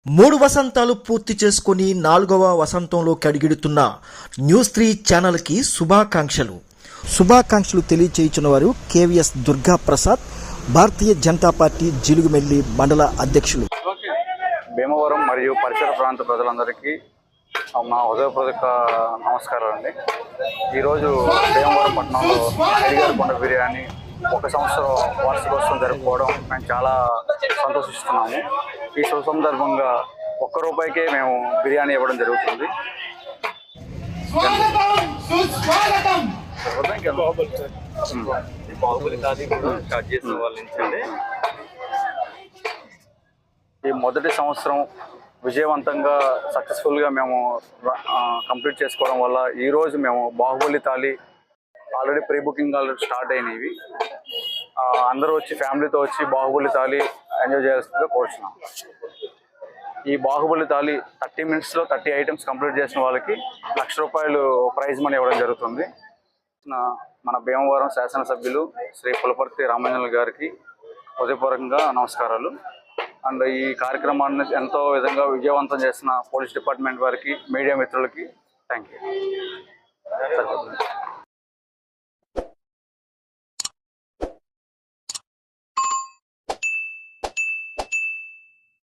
3 వసంతాలు పూర్తి చేసుకుని 4వ వసంతంలోకి అడుగుతున్న న్యూస్ 3 ఛానల్కి శుభాకాంక్షలు తెలియచేయుచున్న వారు కేవీఎస్ దుర్గా ప్రసాద్, భారతీయ జనతా పార్టీ జిలుగుమెల్లి మండల అధ్యక్షులు. భీమవరం మరియు పరిసర ప్రాంత ప్రజలందరికీ నా హృదయపూర్వక నమస్కారాలు అండి. ఈరోజు భీమవరం పట్టణంలో కొండ బిర్యానీ 1 సంవత్సరం వార్షికోత్సవం జరుపుకోవడం మేము చాలా సంతోషిస్తున్నాము. ఈ శుభ సందర్భంగా ₹1 మేము బిర్యానీ ఇవ్వడం జరుగుతుంది. ఈ మొదటి సంవత్సరం విజయవంతంగా సక్సెస్ఫుల్గా మేము కంప్లీట్ చేసుకోవడం వల్ల ఈరోజు మేము Baahubali thali already pre booking start అయినవి. అందరూ వచ్చి ఫ్యామిలీతో వచ్చి బాహుబలి థాలి ఎంజాయ్ చేయాల్సిందిగా కోరుచున్నాం. ఈ బాహుబలి థాలి 30 minutesలో 30 ఐటమ్స్ కంప్లీట్ చేసిన వాళ్ళకి ₹1,00,000 ప్రైజ్ మనీ ఇవ్వడం జరుగుతుంది. మన భీమవరం శాసనసభ్యులు శ్రీ పులపర్తి రామాంజనేయులు గారికి హృదయపూర్వకంగా నమస్కారాలు. అండ్ ఈ కార్యక్రమాన్ని ఎంతో విధంగా విజయవంతం చేసిన పోలీస్ డిపార్ట్మెంట్ వారికి, మీడియా మిత్రులకి థ్యాంక్ యూ.